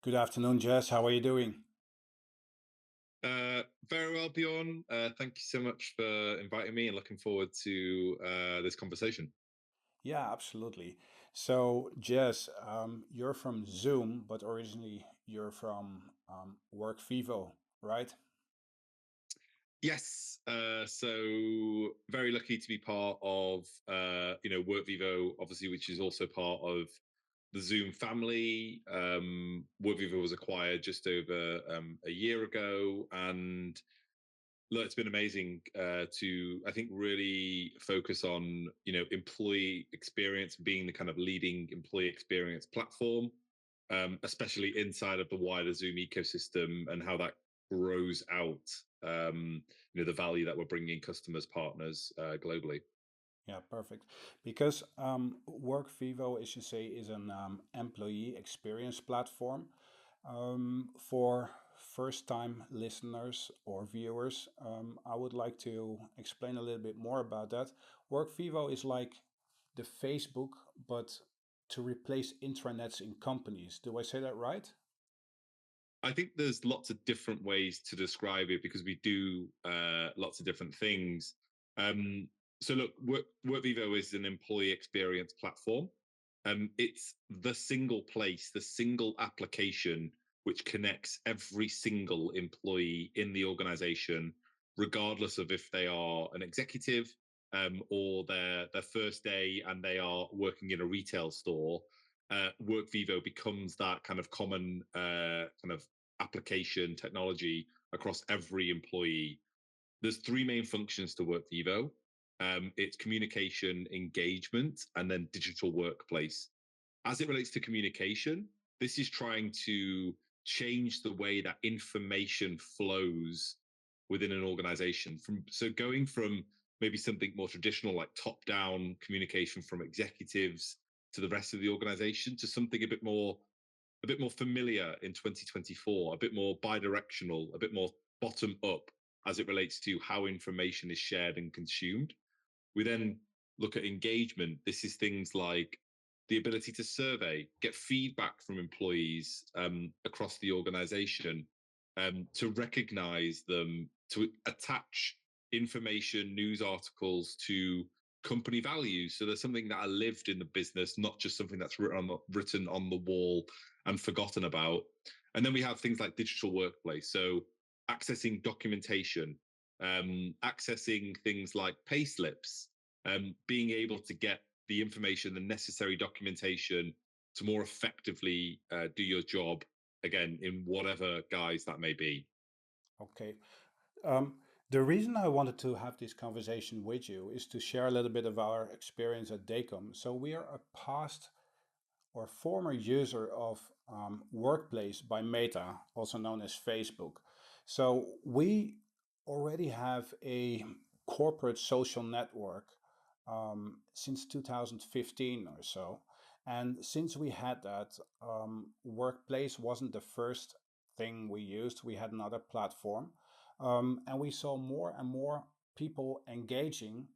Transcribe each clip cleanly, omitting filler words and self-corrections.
Good afternoon, Jess. How are you doing? Very well, Bjorn. Thank you so much for inviting me and looking forward to this conversation. Yeah, absolutely. So, Jess, you're from Zoom, but originally you're from Workvivo, right? Yes, so very lucky to be part of Workvivo, obviously, which is also part of the Zoom family. Workvivo was acquired just over a year ago, and look, it's been amazing to, I think, really focus on employee experience, being the kind of leading employee experience platform, especially inside of the wider Zoom ecosystem and how that grows out. The value that we're bringing customers, partners globally. Yeah, perfect. Because Workvivo, as you say, is an employee experience platform. For first-time listeners or viewers, I would like to explain a little bit more about that. Workvivo is like the Facebook, but to replace intranets in companies. Do I say that right? I think there's lots of different ways to describe it because we do lots of different things. Um, so look, WorkVivo is an employee experience platform. It's the single place, the single application which connects every single employee in the organization, regardless of if they are an executive or their first day and they are working in a retail store. WorkVivo becomes that kind of common kind of application technology across every employee. There's three main functions to WorkVivo. It's communication, engagement, and then digital workplace. As it relates to communication, this is trying to change the way that information flows within an organization. Going from maybe something more traditional like top-down communication from executives to the rest of the organization to something a bit more familiar in 2024, a bit more bidirectional, a bit more bottom up as it relates to how information is shared and consumed. We then look at engagement. This is things like the ability to survey, get feedback from employees across the organization, to recognize them, to attach information, news articles to company values. So there's something that are lived in the business, not just something that's written on the wall and forgotten about. And then we have things like digital workplace. So accessing documentation, accessing things like pay slips, being able to get the information, the necessary documentation to more effectively do your job, again, in whatever guise that may be. Okay. Um, the reason I wanted to have this conversation with you is to share a little bit of our experience at DEKOM. So we are a past or former user of Workplace by Meta, also known as Facebook. So we already have a corporate social network since 2015 or so. And since we had that, Workplace wasn't the first thing we used. We had another platform. And we saw more and more people engaging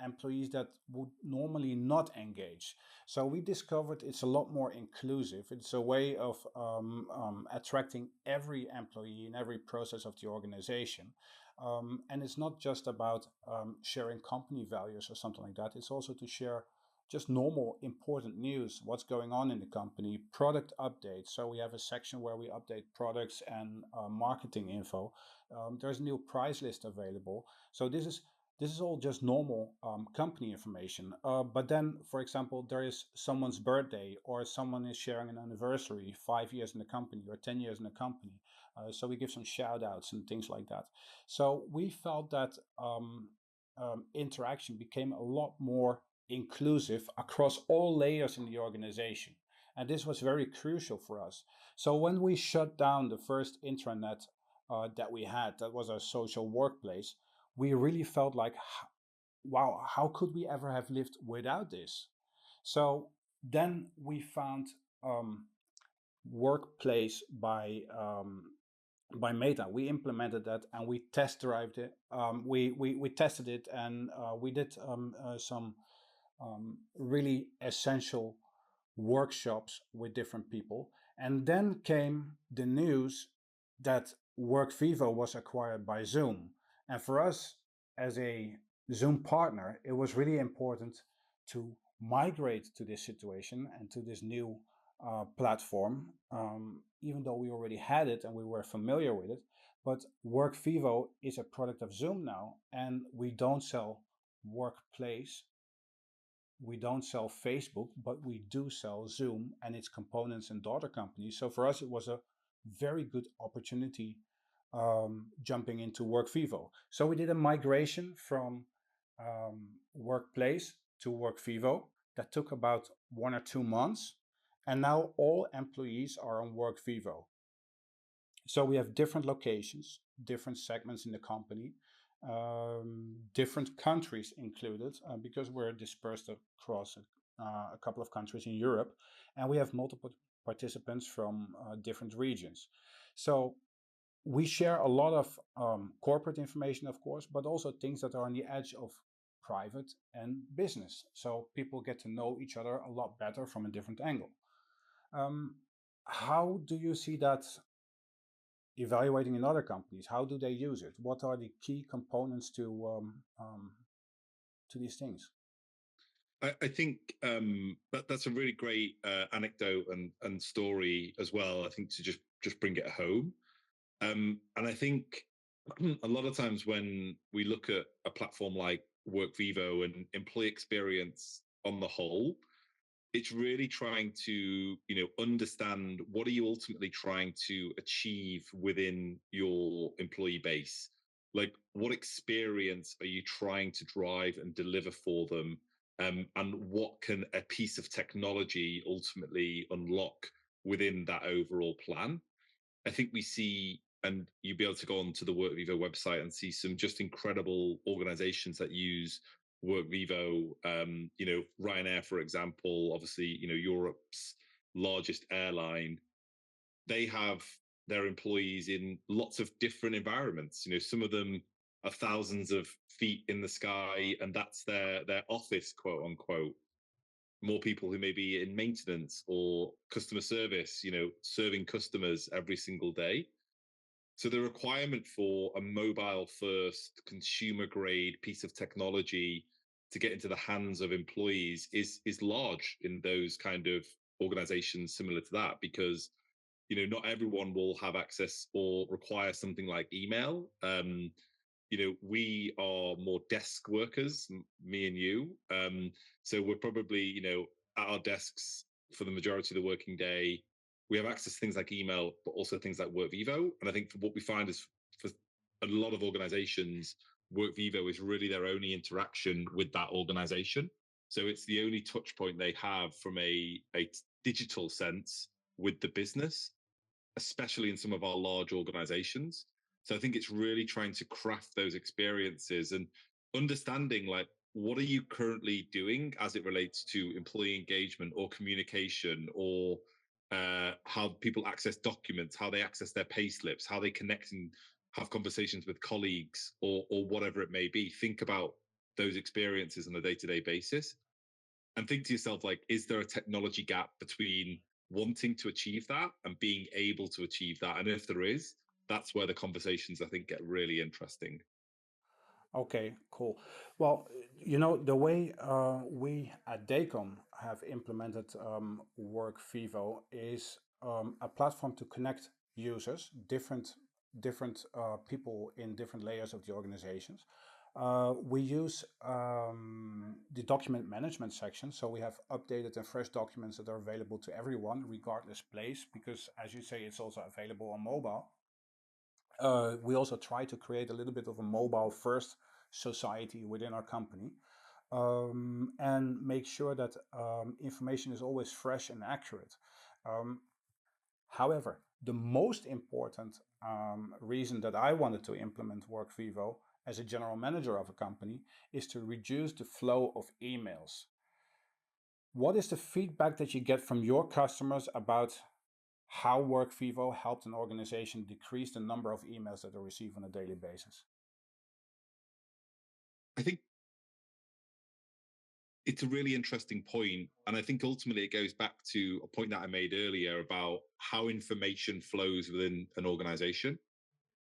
employees that would normally not engage. So we discovered it's a lot more inclusive. It's a way of attracting every employee in every process of the organization. And it's not just about sharing company values or something like that. It's also to share just normal important news, what's going on in the company, product updates. So we have a section where we update products and marketing info. There's a new price list available. So this is all just normal company information. But then, for example, there is someone's birthday or someone is sharing an anniversary, 5 years in the company or 10 years in the company. So we give some shout outs and things like that. So we felt that interaction became a lot more inclusive across all layers in the organization. And this was very crucial for us. So when we shut down the first intranet that we had, that was our social workplace, we really felt like, wow, how could we ever have lived without this? So then we found Workplace by Meta. We implemented that and we test derived it. We tested it and we did some really essential workshops with different people. And then came the news that Workvivo was acquired by Zoom. And for us as a Zoom partner, it was really important to migrate to this situation and to this new platform, even though we already had it and we were familiar with it. But Workvivo is a product of Zoom now, and we don't sell Workplace, we don't sell Facebook, but we do sell Zoom and its components and daughter companies. So for us, it was a very good opportunity jumping into Workvivo. So we did a migration from Workplace to Workvivo that took about 1 or 2 months. And now all employees are on Workvivo. So we have different locations, different segments in the company, different countries included, because we're dispersed across a couple of countries in Europe, and we have multiple participants from different regions. So we share a lot of corporate information, of course, but also things that are on the edge of private and business. So people get to know each other a lot better from a different angle. Um, how do you see that evaluating in other companies? How do they use it? What are the key components to these things? I think that's a really great anecdote and story as well. I think to just bring it home, and I think a lot of times when we look at a platform like Workvivo and employee experience on the whole, it's really trying to understand what are you ultimately trying to achieve within your employee base, like what experience are you trying to drive and deliver for them, and what can a piece of technology ultimately unlock within that overall plan. I think we see, and you'll be able to go on to the Workvivo website and see some just incredible organizations that use Workvivo. Ryanair, for example, obviously, Europe's largest airline, they have their employees in lots of different environments. Some of them are thousands of feet in the sky, and that's their office, quote unquote. More people who may be in maintenance or customer service, serving customers every single day. So the requirement for a mobile first consumer grade piece of technology to get into the hands of employees is large in those kind of organizations similar to that, because not everyone will have access or require something like email. We are more desk workers, me and you. So we're probably, at our desks for the majority of the working day. We have access to things like email, but also things like Workvivo. And I think what we find is for a lot of organizations, Workvivo is really their only interaction with that organization. So it's the only touch point they have from a digital sense with the business, especially in some of our large organizations. So I think it's really trying to craft those experiences and understanding, like, what are you currently doing as it relates to employee engagement or communication, or how people access documents, how they access their pay slips, how they connect and have conversations with colleagues, or whatever it may be. Think about those experiences on a day-to-day basis and think to yourself, like, is there a technology gap between wanting to achieve that and being able to achieve that? And if there is, that's where the conversations, I think, get really interesting. Okay, cool. Well, the way we at DEKOM have implemented Workvivo is a platform to connect users, different people in different layers of the organizations. We use the document management section, so we have updated and fresh documents that are available to everyone, regardless place, because as you say, it's also available on mobile. We also try to create a little bit of a mobile first society within our company, and make sure that information is always fresh and accurate. However, the most important reason that I wanted to implement Workvivo as a general manager of a company is to reduce the flow of emails. What is the feedback that you get from your customers about how Workvivo helped an organization decrease the number of emails that they receive on a daily basis? I think it's a really interesting point, and I think ultimately it goes back to a point that I made earlier about how information flows within an organization.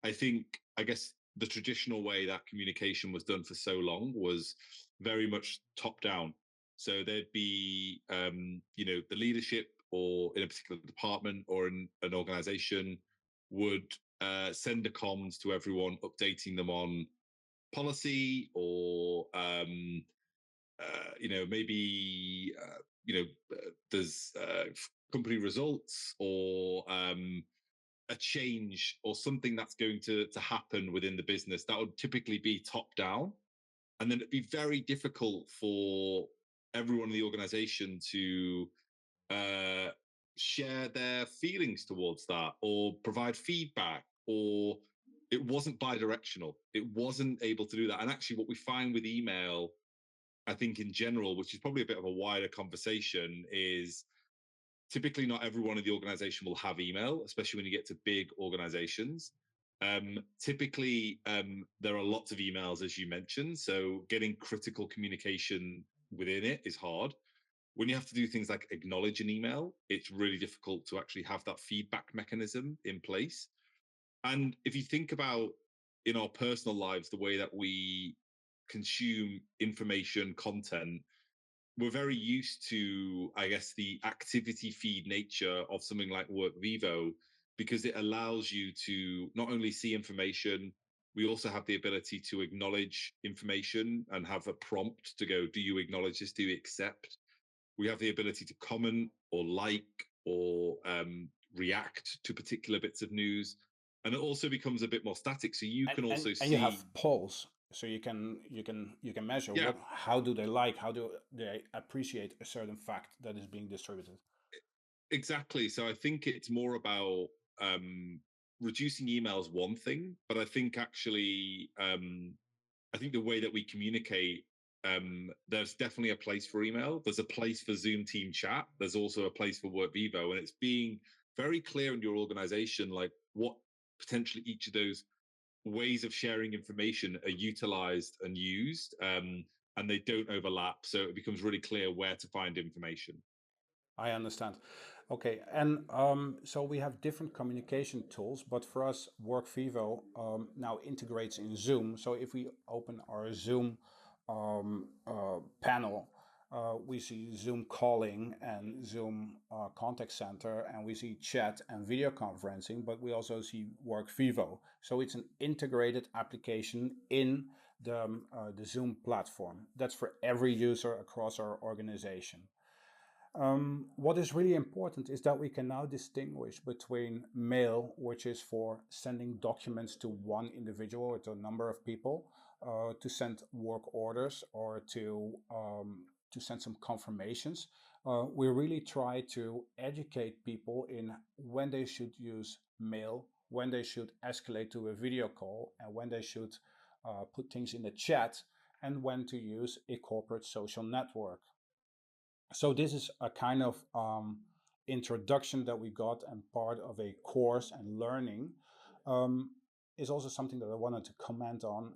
I think, I guess, the traditional way that communication was done for so long was very much top down. So there'd be, the leadership or in a particular department or in an organization would send a comms to everyone, updating them on policy or maybe there's company results or a change or something that's going to happen within the business. That would typically be top down, and then it'd be very difficult for everyone in the organization to uh, share their feelings towards that or provide feedback, or it wasn't bi-directional. It wasn't able to do that. And actually what we find with email, I think in general, which is probably a bit of a wider conversation, is typically not everyone in the organization will have email, especially when you get to big organizations. Typically, there are lots of emails, as you mentioned. So getting critical communication within it is hard. When you have to do things like acknowledge an email, it's really difficult to actually have that feedback mechanism in place. And if you think about in our personal lives, the way that we consume information, content, we're very used to, I guess, the activity feed nature of something like Workvivo, because it allows you to not only see information, we also have the ability to acknowledge information and have a prompt to go, do you acknowledge this? Do you accept? We have the ability to comment or like or react to particular bits of news. And it also becomes a bit more static. So you and, can and, also and you have see, polls, so you can measure yeah, what, how do they like, how do they appreciate a certain fact that is being distributed. exactly. So I think it's more about reducing emails one thing, but I think actually, I think the way that we communicate, there's definitely a place for email. There's a place for Zoom team chat. There's also a place for Workvivo, and it's being very clear in your organization, like what potentially each of those ways of sharing information are utilized and used, and they don't overlap. So it becomes really clear where to find information. I understand. Okay, and so we have different communication tools, but for us, Workvivo now integrates in Zoom. So if we open our Zoom panel, we see Zoom calling and Zoom contact center, and we see chat and video conferencing, but we also see Workvivo. So it's an integrated application in the Zoom platform. That's for every user across our organization. What is really important is that we can now distinguish between mail, which is for sending documents to one individual or to a number of people, to send work orders or to send some confirmations. We really try to educate people in when they should use mail, when they should escalate to a video call, and when they should put things in the chat, and when to use a corporate social network. So this is a kind of introduction that we got and part of a course and learning. um, is also something that I wanted to comment on.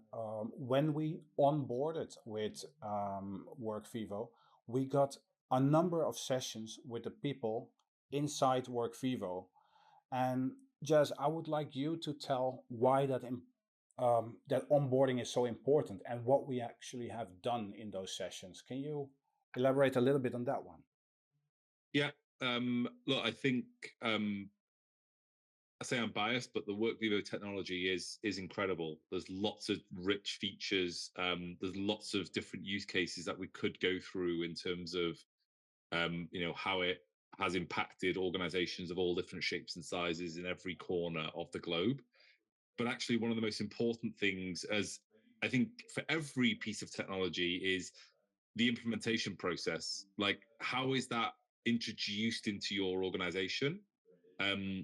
When we onboarded with Workvivo, we got a number of sessions with the people inside Workvivo. And Jazz, I would like you to tell why that onboarding is so important and what we actually have done in those sessions. Can you elaborate a little bit on that one? Yeah. Look, I think I say I'm biased, but the Workvivo technology is incredible. There's lots of rich features. There's lots of different use cases that we could go through in terms of how it has impacted organizations of all different shapes and sizes in every corner of the globe. But actually, one of the most important things, as I think for every piece of technology, is the implementation process. Like, how is that introduced into your organization?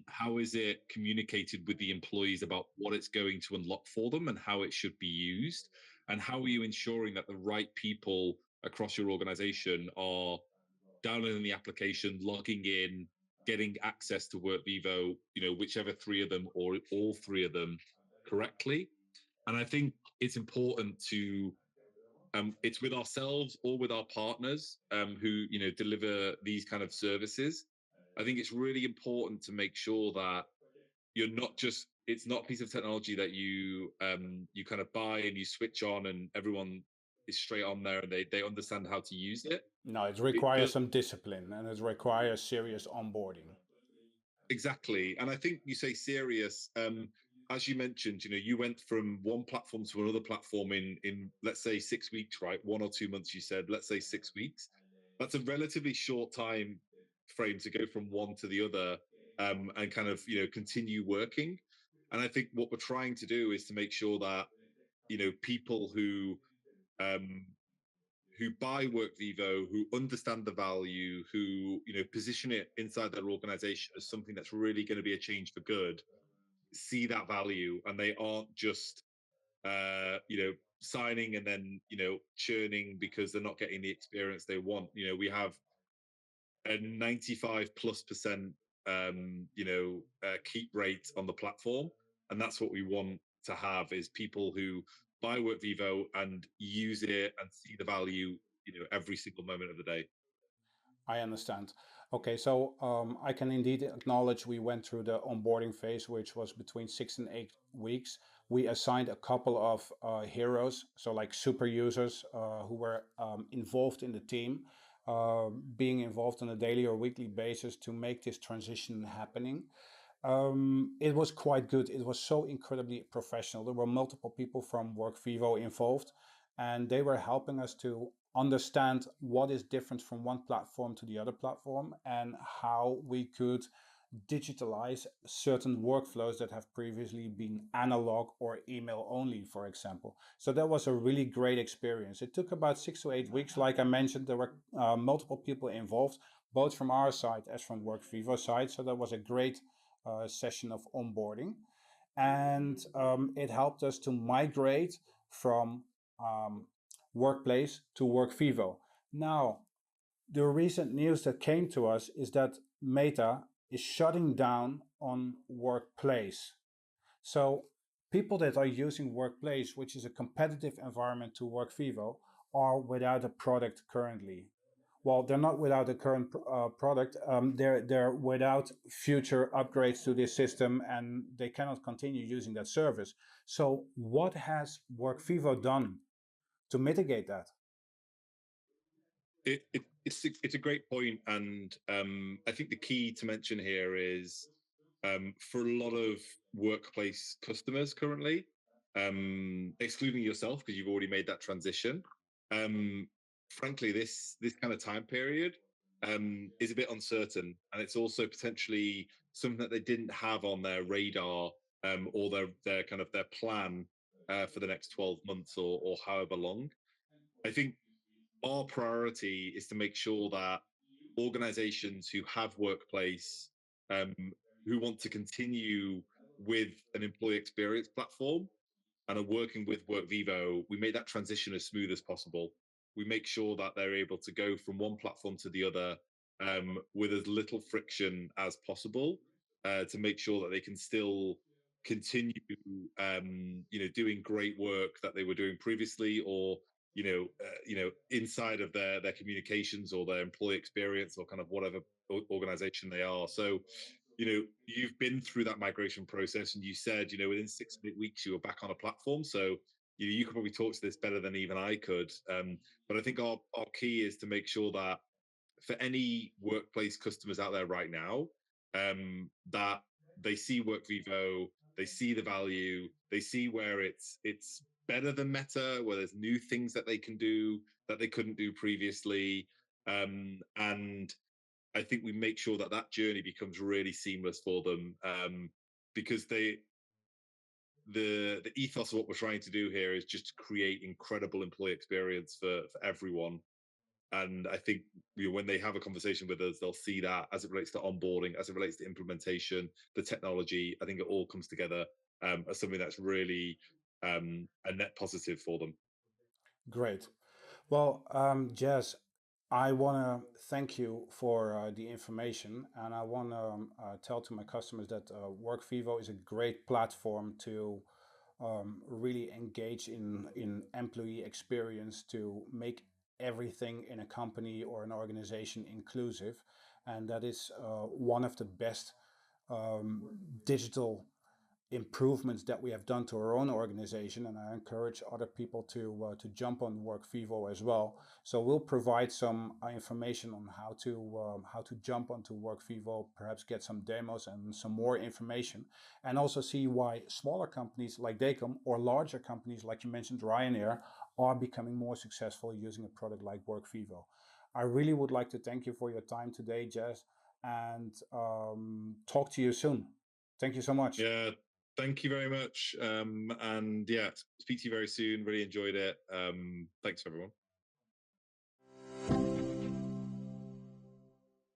How is it communicated with the employees about what it's going to unlock for them and how it should be used? And how are you ensuring that the right people across your organization are downloading the application, logging in, getting access to Workvivo, whichever three of them or all three of them correctly? And I think it's important to It's with ourselves or with our partners who deliver these kind of services. I think it's really important to make sure that you're not just it's not a piece of technology that you kind of buy and you switch on and everyone is straight on there and they understand how to use it. No, it It requires does. some discipline and it requires serious onboarding. Exactly. And I think you say serious. As you mentioned, you went from one platform to another platform in let's say 6 weeks, right? 1 or 2 months, you said, let's say 6 weeks. That's a relatively short time frame to go from one to the other, and kind of, continue working. And I think what we're trying to do is to make sure that, people um who buy Workvivo, who understand the value, who position it inside their organization as something that's really going to be a change for good, see that value, and they aren't just signing and then churning because they're not getting the experience they want. We have a 95+% keep rate on the platform, and that's what we want to have is people who buy Workvivo and use it and see the value every single moment of the day. I understand. Okay, so I can indeed acknowledge we went through the onboarding phase, which was between 6 and 8 weeks. We assigned a couple of heroes, so like super users who were involved in the team, being involved on a daily or weekly basis to make this transition happening. It was quite good. It was so incredibly professional. There were multiple people from Workvivo involved, and they were helping us to understand what is different from one platform to the other platform and how we could digitalize certain workflows that have previously been analog or email only, for example. So that was a really great experience. It took about 6 to 8 weeks. Like I mentioned, there were multiple people involved, both from our side as from Workvivo side. So that was a great session of onboarding. And it helped us to migrate from um, Workplace to Workvivo. Now, the recent news that came to us is that Meta is shutting down on Workplace. So people that are using Workplace, which is a competitive environment to Workvivo, are without a product currently. Well, they're not without a current product. They're without future upgrades to this system, and they cannot continue using that service. So, what has Workvivo done to mitigate that? It's a great point, and I think the key to mention here is for a lot of workplace customers currently, excluding yourself because you've already made that transition. Um, Frankly, this kind of time period is a bit uncertain, and it's also potentially something that they didn't have on their radar, or their kind of their plan for the next 12 months or however long. I think our priority is to make sure that organizations who have workplace, um, who want to continue with an employee experience platform and are working with Workvivo, we make that transition as smooth as possible. We make sure that they're able to go from one platform to the other, with as little friction as possible, to make sure that they can still continue, doing great work that they were doing previously, or inside of their communications or their employee experience or kind of whatever organization they are. So you've been through that migration process, and you said within 6 to 8 weeks you were back on a platform. So you could probably talk to this better than even I could. But I think our key is to make sure that for any workplace customers out there right now, that they see Workvivo, they see the value, they see where it's better than Meta, where there's new things that they can do that they couldn't do previously, and I think we make sure that that journey becomes really seamless for them, because the ethos of what we're trying to do here is just to create incredible employee experience for everyone. And I think when they have a conversation with us, they'll see that as it relates to onboarding, as it relates to implementation, the technology. I think it all comes together as something that's really a net positive for them. Great. Well, Jazz, I want to thank you for the information, and I want to tell to my customers that Workvivo is a great platform to really engage in employee experience to make everything in a company or an organization inclusive, and that is one of the best um, digital improvements that we have done to our own organization, and I encourage other people to jump on Workvivo as well. So we'll provide some information on how to jump onto Workvivo, perhaps get some demos and some more information, and also see why smaller companies like DEKOM or larger companies like you mentioned Ryanair are becoming more successful using a product like Workvivo. I really would like to thank you for your time today, Jazz, and talk to you soon. Thank you so much. Yeah, thank you very much. And yeah, speak to you very soon. Really enjoyed it. Thanks, everyone.